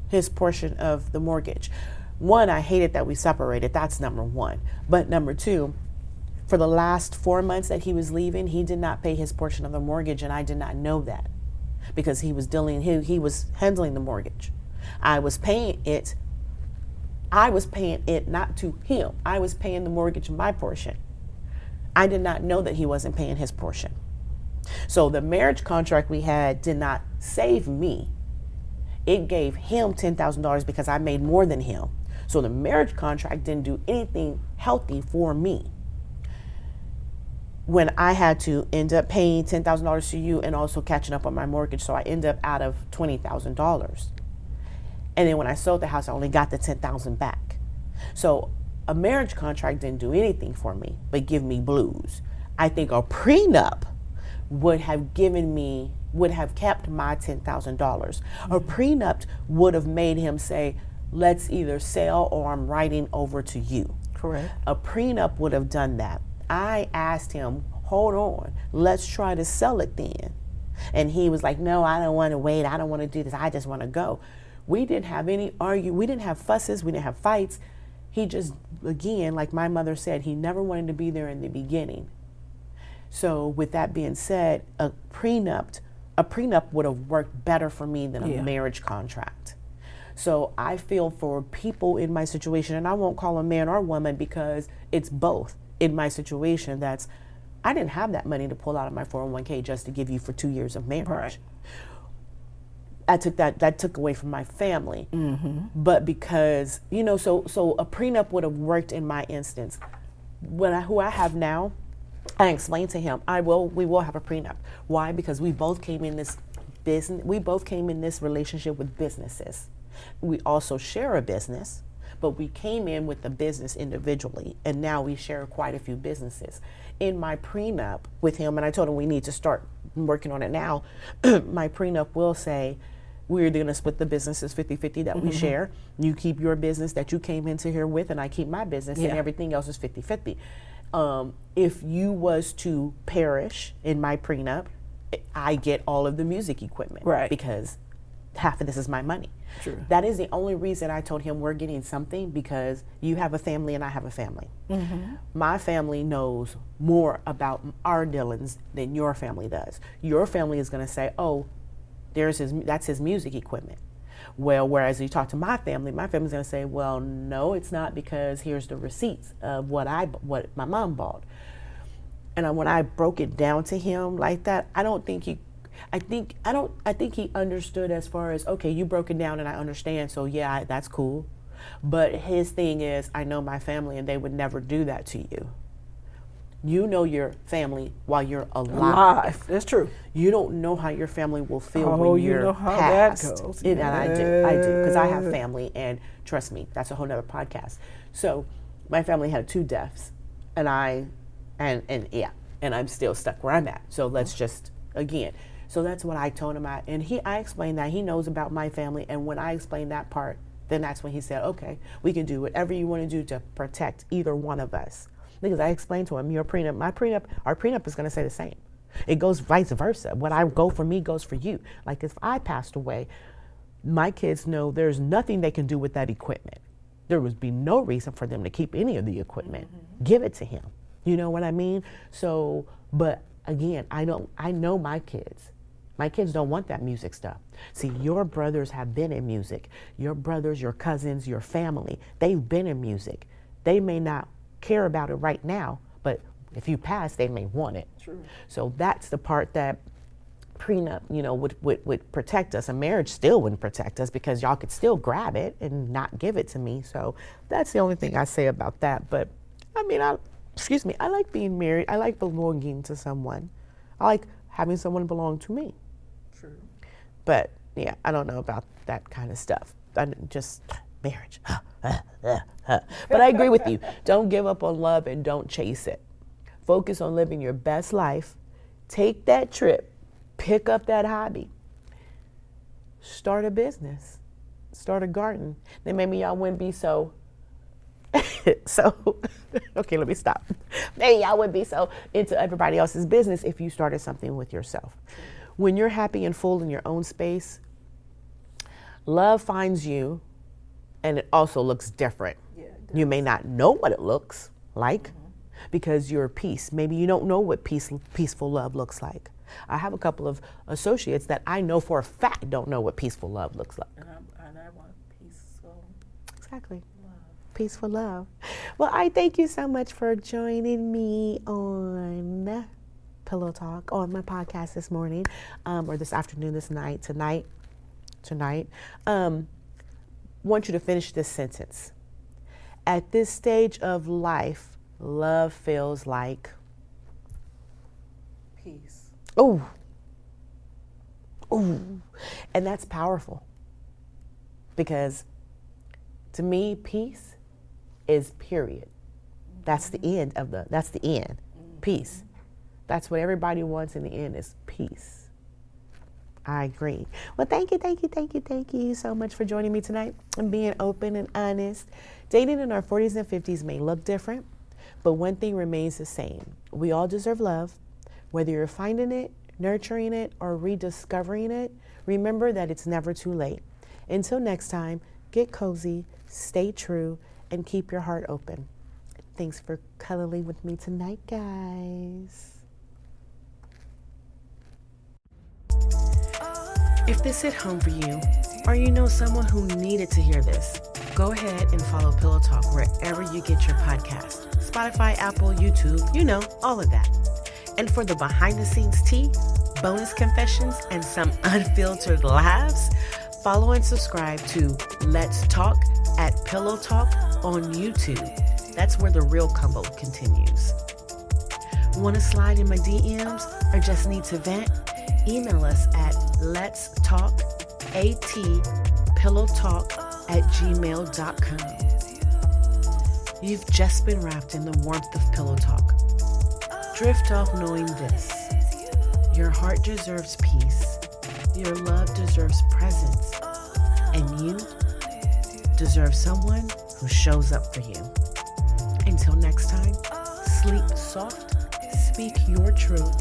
his portion of the mortgage. One, I hated that we separated. That's number one. But number two, for the last 4 months that he was leaving, he did not pay his portion of the mortgage, and I did not know that because he was handling the mortgage. I was paying it not to him. I was paying the mortgage, my portion. I did not know that he wasn't paying his portion. So the marriage contract we had did not save me. It gave him $10,000 because I made more than him. So the marriage contract didn't do anything healthy for me. When I had to end up paying $10,000 to you and also catching up on my mortgage, so I ended up out of $20,000. And then when I sold the house, I only got the $10,000 back. So a marriage contract didn't do anything for me, but give me blues. I think a prenup would have kept my $10,000. A prenup would have made him say, let's either sell or I'm writing over to you. Correct. A prenup would have done that. I asked him, hold on, let's try to sell it then. And he was like, no, I don't want to wait. I don't want to do this. I just want to go. We didn't have any we didn't have fusses. We didn't have fights. He just, again, like my mother said, he never wanted to be there in the beginning. So with that being said, a prenup would have worked better for me than a marriage contract. So I feel for people in my situation, and I won't call a man or woman because it's both in my situation, I didn't have that money to pull out of my 401k just to give you for 2 years of marriage. Right. That took away from my family. Mm-hmm. But because, so a prenup would have worked in my instance. Who I have now, I explained to him, we will have a prenup. Why? Because we both came in this business. We both came in this relationship with businesses. We also share a business, but we came in with the business individually, and now we share quite a few businesses. In my prenup with him, and I told him we need to start working on it now, my prenup will say we're going to split the businesses 50-50 that we share. You keep your business that you came into here with, and I keep my business, and everything else is 50-50. If you was to perish in my prenup, I get all of the music equipment, right? Because half of this is my money. True. That is the only reason I told him we're getting something, because you have a family and I have a family. My family knows more about our dealings than your family does. Your family is going to say, oh, that's his music equipment. Well, whereas you talk to my family's going to say, well, no, it's not, because here's the receipts of what my mom bought. And when I broke it down to him like that, I think he understood, as far as, okay, you broke it down and I understand, so yeah, that's cool. But his thing is, I know my family and they would never do that to you. You know your family while you're alive. That's true. You don't know how your family will feel when you're you know how past. that goes. And I do, because I have family, and trust me, that's a whole nother podcast. So my family had 2 deaths, and I'm still stuck where I'm at. So let's just, again, so that's what I told him. I explained that he knows about my family, and when I explained that part, then that's when he said, okay, we can do whatever you want to do to protect either one of us. Because I explained to him, our prenup is going to say the same. It goes vice versa. What I go for me goes for you. Like if I passed away, my kids know there's nothing they can do with that equipment. There would be no reason for them to keep any of the equipment. Give it to him. You know what I mean? So, but again, I know my kids. My kids don't want that music stuff. See, your brothers have been in music. Your brothers, your cousins, your family, they've been in music. They may not care about it right now, but if you pass, they may want it. True. So that's the part that prenup, would protect us. A marriage still wouldn't protect us, because y'all could still grab it and not give it to me. So that's the only thing I say about that. But I mean, I like being married. I like belonging to someone. I like having someone belong to me. True. But yeah, I don't know about that kind of stuff. Just marriage. But I agree with you. Don't give up on love and don't chase it. Focus on living your best life. Take that trip. Pick up that hobby. Start a business. Start a garden. Then maybe y'all wouldn't be so okay, let me stop. Maybe y'all wouldn't be so into everybody else's business if you started something with yourself. When you're happy and full in your own space, love finds you. And it also looks different. Yeah, you may not know what it looks like, because you're at peace. Maybe you don't know what peaceful love looks like. I have a couple of associates that I know for a fact don't know what peaceful love looks like. And I want peaceful. Exactly. Love. Peaceful love. Well, I thank you so much for joining me on Pillow Talk, on my podcast this morning, or this afternoon, tonight. Want you to finish this sentence. At this stage of life, love feels like peace. Oh. And that's powerful, because to me, peace is period. That's the end. Peace. That's what everybody wants in the end, is peace. I agree. Well, thank you so much for joining me tonight and being open and honest. Dating in our 40s and 50s may look different, but one thing remains the same. We all deserve love. Whether you're finding it, nurturing it, or rediscovering it, remember that it's never too late. Until next time, get cozy, stay true, and keep your heart open. Thanks for cuddling with me tonight, guys. If this hit home for you, or you know someone who needed to hear this, go ahead and follow Pillow Talk wherever you get your podcast. Spotify, Apple, YouTube, all of that. And for the behind-the-scenes tea, bonus confessions, and some unfiltered laughs, follow and subscribe to Let's Talk at Pillow Talk on YouTube. That's where the real combo continues. Want to slide in my DMs or just need to vent? Email us at letstalkatpillowtalk@gmail.com. You've just been wrapped in the warmth of Pillow Talk. Drift off knowing this. Your heart deserves peace. Your love deserves presence. And you deserve someone who shows up for you. Until next time, sleep soft, speak your truth,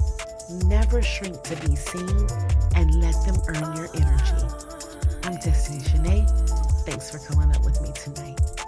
never shrink to be seen, and let them earn your energy. I'm Destiny Shanae. Thanks for coming up with me tonight.